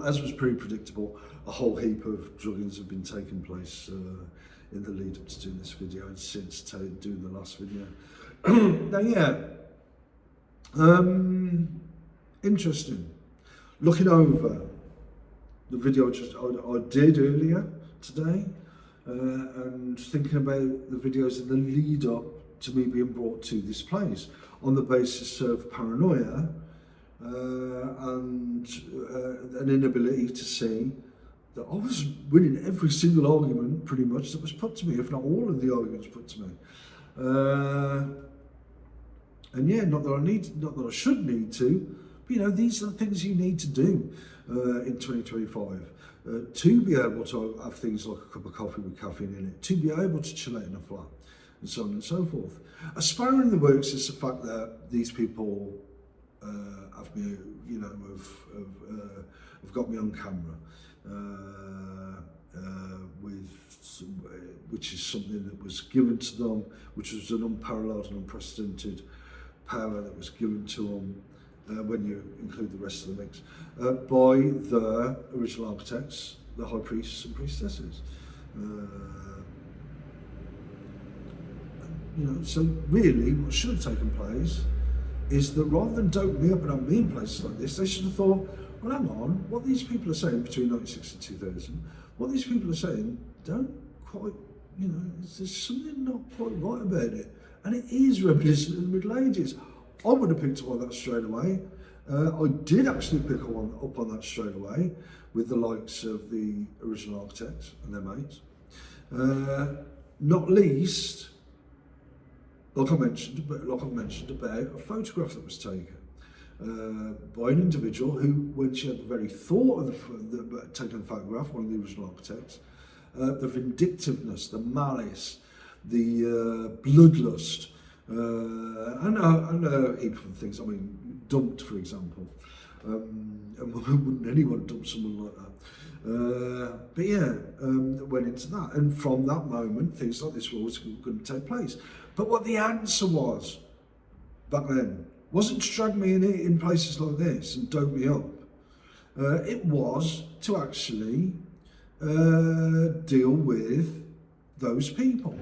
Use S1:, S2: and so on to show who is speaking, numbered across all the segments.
S1: as was pretty predictable, a whole heap of druggings have been taking place in the lead up to doing this video and since doing the last video. Now, yeah, interesting. Looking over the video I did earlier today and thinking about the videos in the lead up to me being brought to this place on the basis of paranoia and an inability to see that I was winning every single argument pretty much that was put to me, if not all of the arguments put to me. And yeah, not that I should need to, but you know, these are the things you need to do in 2025 to be able to have things like a cup of coffee with caffeine in it, to be able to chill out in a flat, and so on and so forth. A spanner in the works is the fact that these people have me, you know, have got me on camera which is something that was given to them, which was an unparalleled and unprecedented power that was given to them when you include the rest of the mix by the original architects, the high priests and priestesses. You know, so really what should have taken place is that rather than dope me up and have me in places like this, they should have thought, well, hang on, what these people are saying between 96 and 2000, what these people are saying don't quite, you know, there's something not quite right about it. And it is reminiscent of the Middle Ages. I would have picked up on that straight away. I did actually pick up on that straight away with the likes of the original architects and their mates. Not least, like I've mentioned about a photograph that was taken by an individual who, when she had the very thought of taking the photograph, one of the original architects, the vindictiveness, the malice, the bloodlust, and a heap of things. I mean, dumped, for example. And wouldn't anyone dump someone like that? But yeah, went into that. And from that moment, things like this were always going to take place. But what the answer was back then wasn't to drag me in places like this and dope me up. It was to actually deal with those people.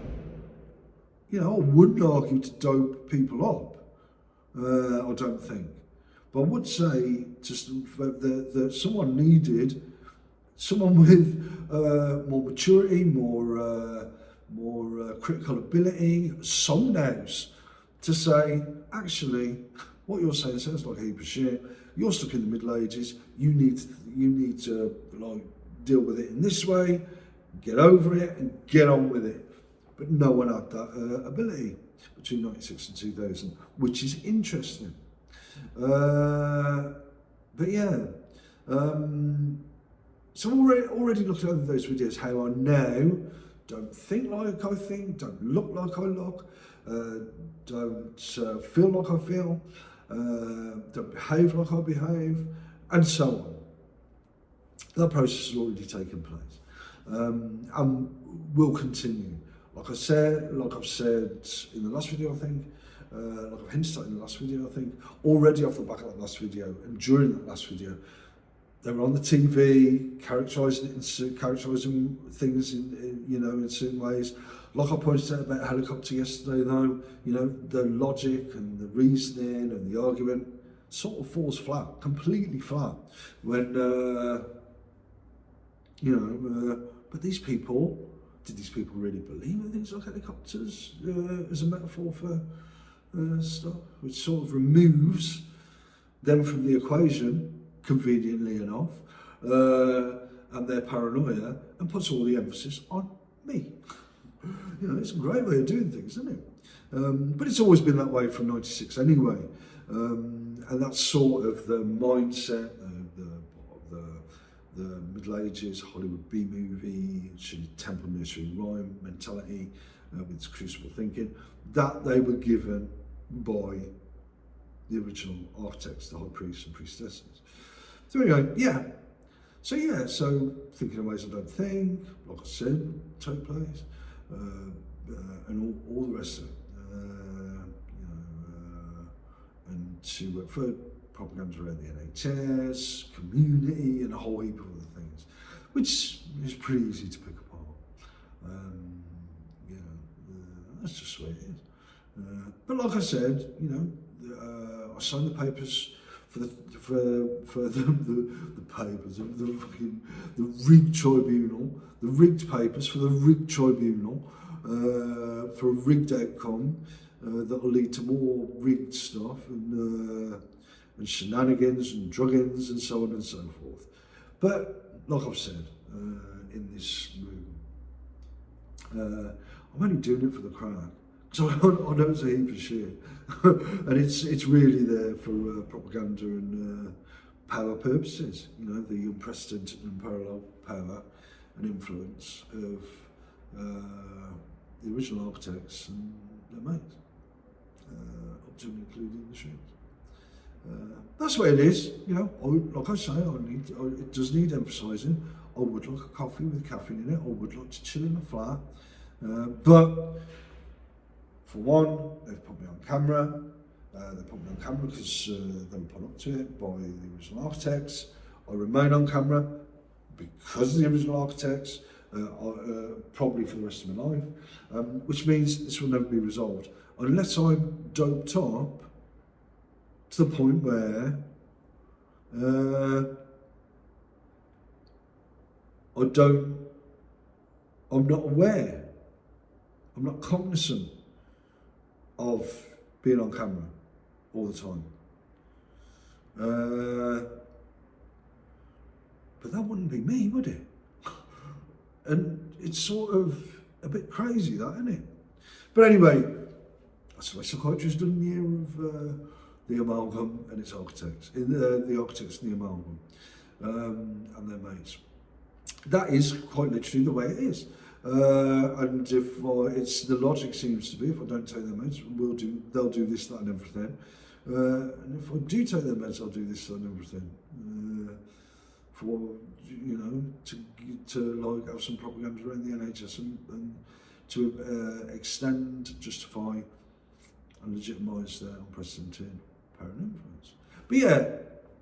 S1: You know, I wouldn't argue to dope people up, I don't think. But I would say that someone needed someone with more maturity, more critical ability, some nous, to say, actually, what you're saying sounds like a heap of shit. You're stuck in the Middle Ages. You need to like deal with it in this way, get over it, and get on with it. But no one had that ability between 96 and 2000, which is interesting. But yeah, so already looking over those videos, how I now don't think like I think, don't look like I look, don't feel like I feel, don't behave like I behave, and so on. That process has already taken place, and will continue. Like I've said in the last video, I think, like I've hinted at in the last video, I think, already off the back of that last video and during that last video, they were on the TV, characterising things in certain ways. Like I pointed out about Helicopter yesterday, though, you know, the logic and the reasoning and the argument sort of falls flat, completely flat. When but these people, did these people really believe in things like helicopters as a metaphor for stuff, which sort of removes them from the equation, conveniently enough, and their paranoia, and puts all the emphasis on me. You know, it's a great way of doing things, isn't it? But it's always been that way from 96 anyway, and that's sort of the mindset, the Middle Ages, Hollywood B-movie, Temple Nursery Rhyme mentality with its crucible thinking, that they were given by the original architects, the high priests and priestesses. So anyway, so thinking of ways I don't think, like I said, take place, and all the rest of it. And for propaganda around the NHS, community, and a whole heap of other things, which is pretty easy to pick apart. That's just the way it is. But like I said, I signed the papers for the papers of the rigged tribunal, the rigged papers for the rigged tribunal, for a rigged outcome that will lead to more rigged stuff and shenanigans and druggings and so on and so forth. But like I've said in this room, I'm only doing it for the crowd. So I know it's a heap of shit, and it's really there for propaganda and power purposes. The unprecedented and parallel power and influence of the original architects and their mates, up to and including the shit. That's what it is. Like I say, it does need emphasising. I would like a coffee with caffeine in it. I would like to chill in a flat, but. For one, they've put me on camera. They put me on camera because they were put up to it by the original architects. I remain on camera because of the original architects, probably for the rest of my life, which means this will never be resolved unless I'm doped up to the point where I'm not aware, I'm not cognizant of being on camera all the time. But that wouldn't be me, would it? And it's sort of a bit crazy, that, isn't it? But anyway, that's what psychiatrists done in the year of the amalgam and its architects, in the architects and the amalgam and their mates. That is quite literally the way it is. And if it's the logic seems to be, if I don't take their meds, they'll do this, that, and everything. And if I do take their meds, I'll do this, that, and everything. To like have some propaganda around the NHS and to extend, justify, and legitimise their unprecedented power and influence. But yeah,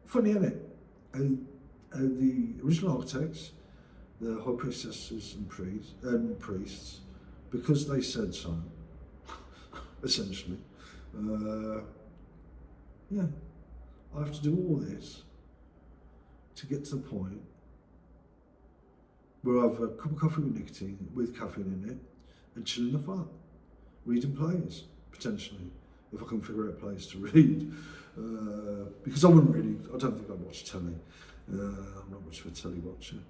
S1: funny, isn't it? The original architects, the high priestesses and priests, because they said so, essentially. I have to do all this to get to the point where I have a cup of coffee with nicotine, with caffeine in it, and chill in the flat, reading plays, potentially, if I can figure out plays to read. Because I don't think I'd watch telly. I'm not much of a telly watcher.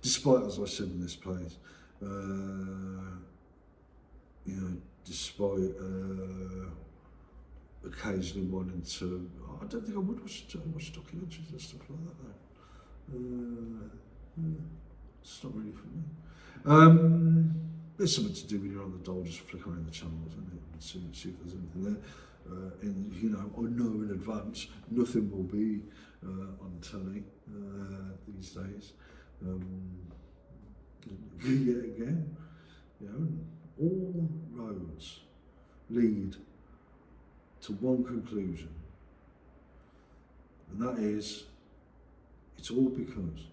S1: Despite, as I said in this place, despite occasionally wanting to, I don't think I would watch documentaries and stuff like that though. It's not really for me. There's something to do when you're on the dole, just flick around the channels, isn't it, and see if there's anything there. I know in advance nothing will be on telly these days. Yet again, all roads lead to one conclusion, and that is, it's all because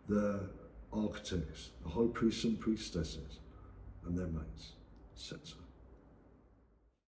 S1: the architects, the high priests and priestesses, and their mates said so.